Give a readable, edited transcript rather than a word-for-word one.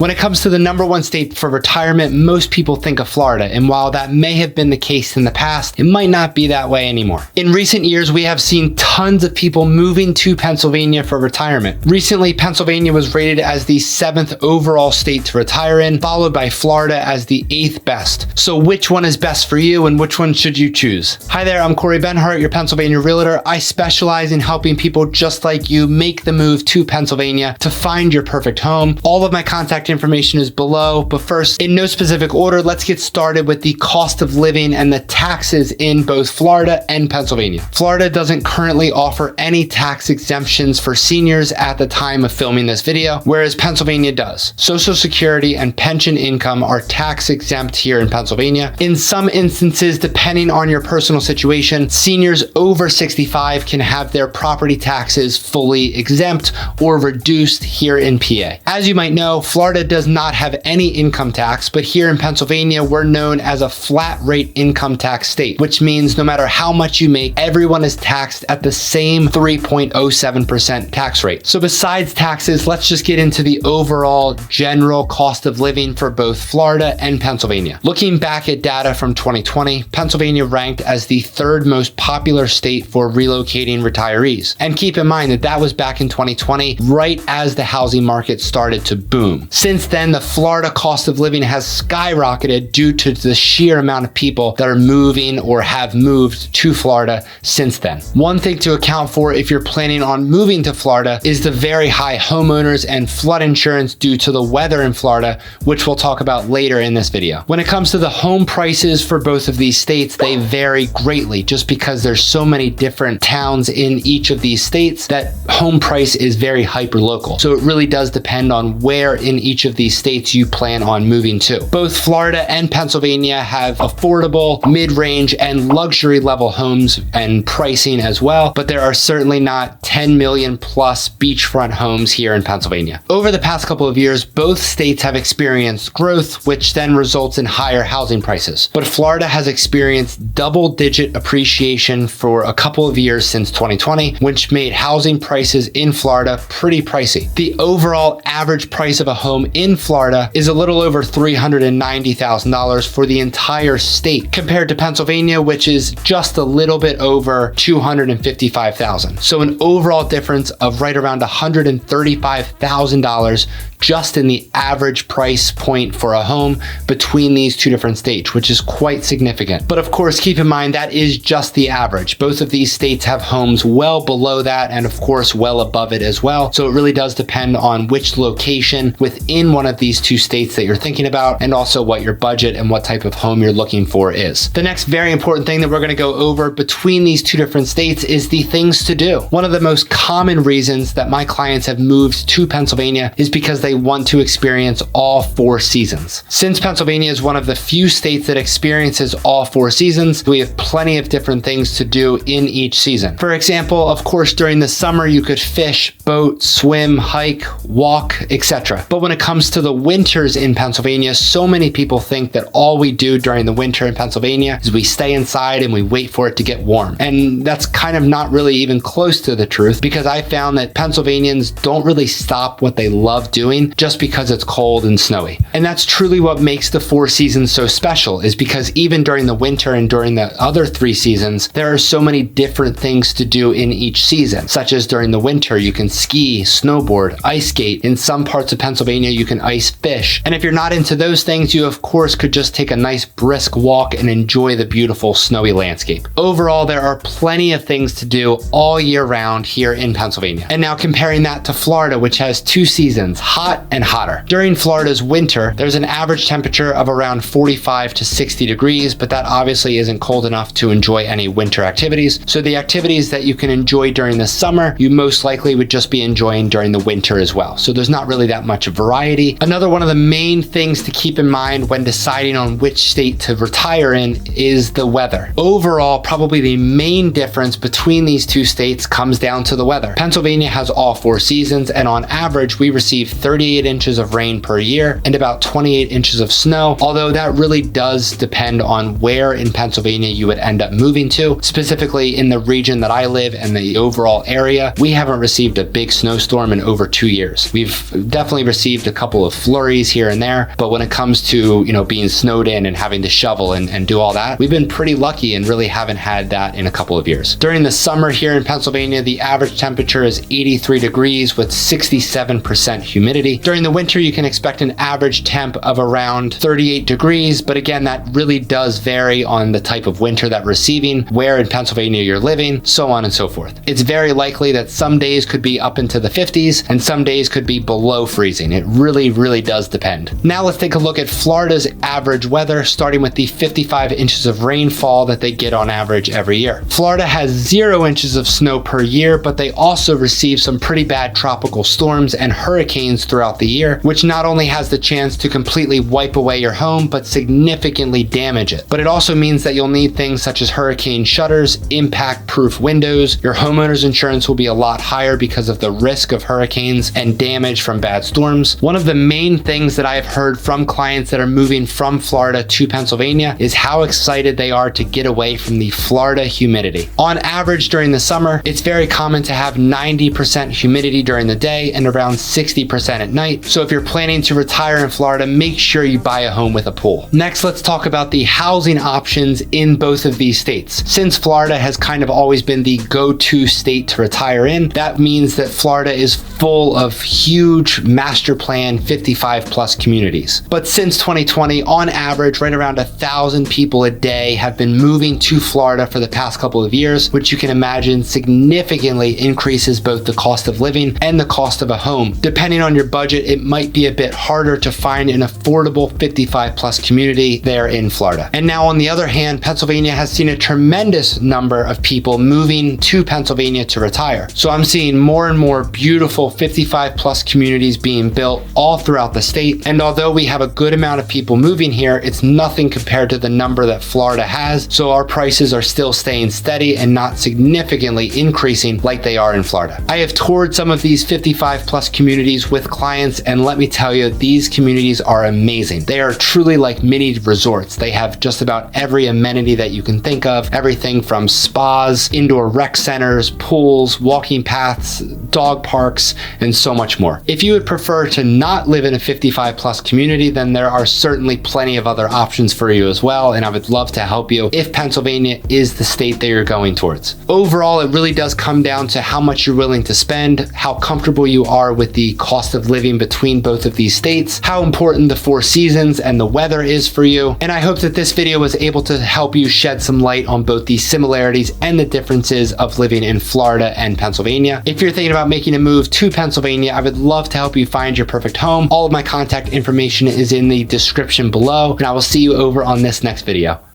When it comes to the #1 state for retirement, most people think of Florida, and while that may have been the case in the past, it might not be that way anymore. In recent years, we have seen tons of people moving to Pennsylvania for retirement. Recently, Pennsylvania was rated as the 7th overall state to retire in, followed by Florida as the 8th best. So which one is best for you, and which one should you choose? Hi there, I'm Corey Benhart, your Pennsylvania realtor. I specialize in helping people just like you make the move to Pennsylvania to find your perfect home. All of my contact information is below, but first, in no specific order, let's get started with the cost of living and the taxes in both Florida and Pennsylvania. Florida doesn't currently offer any tax exemptions for seniors at the time of filming this video, whereas Pennsylvania does. Social Security and pension income are tax exempt here in Pennsylvania. In some instances, depending on your personal situation, seniors over 65 can have their property taxes fully exempt or reduced here in PA. As you might know, Florida does not have any income tax, but here in Pennsylvania, we're known as a flat rate income tax state, which means no matter how much you make, everyone is taxed at the same 3.07% tax rate. So besides taxes, let's just get into the overall general cost of living for both Florida and Pennsylvania. Looking back at data from 2020, Pennsylvania ranked as the 3rd most popular state for relocating retirees. And keep in mind that that was back in 2020, right as the housing market started to boom. Since then, the Florida cost of living has skyrocketed due to the sheer amount of people that are moving or have moved to Florida since then. One thing to account for if you're planning on moving to Florida is the very high homeowners and flood insurance due to the weather in Florida, which we'll talk about later in this video. When it comes to the home prices for both of these states, they vary greatly just because there's so many different towns in each of these states that home price is very hyper local. So it really does depend on where in each of these states you plan on moving to. Both Florida and Pennsylvania have affordable, mid-range, and luxury level homes and pricing as well, but there are certainly not 10 million plus beachfront homes here in Pennsylvania. Over the past couple of years, both states have experienced growth, which then results in higher housing prices. But Florida has experienced double-digit appreciation for a couple of years since 2020, which made housing prices in Florida pretty pricey. The overall average price of a home in Florida is a little over $390,000 for the entire state, compared to Pennsylvania, which is just a little bit over $255,000. So an overall difference of right around $135,000 just in the average price point for a home between these two different states, which is quite significant. But of course, keep in mind that is just the average. Both of these states have homes well below that and of course well above it as well. So it really does depend on which location within one of these two states that you're thinking about, and also what your budget and what type of home you're looking for is. The next very important thing that we're going to go over between these two different states is the things to do. One of the most common reasons that my clients have moved to Pennsylvania is because they want to experience all 4 seasons. Since Pennsylvania is one of the few states that experiences all 4 seasons, we have plenty of different things to do in each season. For example, of course, during the summer, you could fish, boat, swim, hike, walk, etc. But when it comes to the winters in Pennsylvania, so many people think that all we do during the winter in Pennsylvania is we stay inside and we wait for it to get warm. And that's kind of not really even close to the truth, because I found that Pennsylvanians don't really stop what they love doing just because it's cold and snowy. And that's truly what makes the 4 seasons so special, is because even during the winter and during the other 3 seasons, there are so many different things to do in each season, such as during the winter, you can ski, snowboard, ice skate. In some parts of Pennsylvania, you can ice fish. And if you're not into those things, you of course could just take a nice brisk walk and enjoy the beautiful snowy landscape. Overall, there are plenty of things to do all year round here in Pennsylvania. And now comparing that to Florida, which has 2 seasons, hot and hotter. During Florida's winter, there's an average temperature of around 45 to 60 degrees, but that obviously isn't cold enough to enjoy any winter activities. So the activities that you can enjoy during the summer, you most likely would just be enjoying during the winter as well. So there's not really that much variety. Another one of the main things to keep in mind when deciding on which state to retire in is the weather. Overall, probably the main difference between these two states comes down to the weather. Pennsylvania has all 4 seasons, and on average, we receive 30 38 inches of rain per year and about 28 inches of snow, although that really does depend on where in Pennsylvania you would end up moving to. Specifically in the region that I live and the overall area, we haven't received a big snowstorm in over 2 years. We've definitely received a couple of flurries here and there, but when it comes to, being snowed in and having to shovel and do all that, we've been pretty lucky and really haven't had that in a couple of years. During the summer here in Pennsylvania, the average temperature is 83 degrees with 67% humidity. During the winter, you can expect an average temp of around 38 degrees, but again, that really does vary on the type of winter that we're receiving, where in Pennsylvania you're living, so on and so forth. It's very likely that some days could be up into the 50s and some days could be below freezing. It really does depend. Now let's take a look at Florida's average weather, starting with the 55 inches of rainfall that they get on average every year. Florida has 0 inches of snow per year, but they also receive some pretty bad tropical storms and hurricanes throughout the year, which not only has the chance to completely wipe away your home, but significantly damage it. But it also means that you'll need things such as hurricane shutters, impact-proof windows. Your homeowner's insurance will be a lot higher because of the risk of hurricanes and damage from bad storms. One of the main things that I have heard from clients that are moving from Florida to Pennsylvania is how excited they are to get away from the Florida humidity. On average during the summer, it's very common to have 90% humidity during the day and around 60% at night. So if you're planning to retire in Florida, make sure you buy a home with a pool. Next, let's talk about the housing options in both of these states. Since Florida has kind of always been the go-to state to retire in, that means that Florida is full of huge master plan 55 plus communities. But since 2020, on average, right around 1,000 people a day have been moving to Florida for the past couple of years, which you can imagine significantly increases both the cost of living and the cost of a home. Depending on your budget, it might be a bit harder to find an affordable 55 plus community there in Florida. And now on the other hand, Pennsylvania has seen a tremendous number of people moving to Pennsylvania to retire. So I'm seeing more and more beautiful 55 plus communities being built all throughout the state. And although we have a good amount of people moving here, it's nothing compared to the number that Florida has. So our prices are still staying steady and not significantly increasing like they are in Florida. I have toured some of these 55 plus communities with clients, and let me tell you, these communities are amazing. They are truly like mini resorts. They have just about every amenity that you can think of, everything from spas, indoor rec centers, pools, walking paths, dog parks, and so much more. If you would prefer to not live in a 55 plus community, then there are certainly plenty of other options for you as well, and I would love to help you if Pennsylvania is the state that you're going towards. Overall, it really does come down to how much you're willing to spend, how comfortable you are with the cost of living between both of these states, how important the 4 seasons and the weather is for you, and I hope that this video was able to help you shed some light on both the similarities and the differences of living in Florida and Pennsylvania. If you're thinking about making a move to Pennsylvania, I would love to help you find your perfect home. All of my contact information is in the description below, and I will see you over on this next video.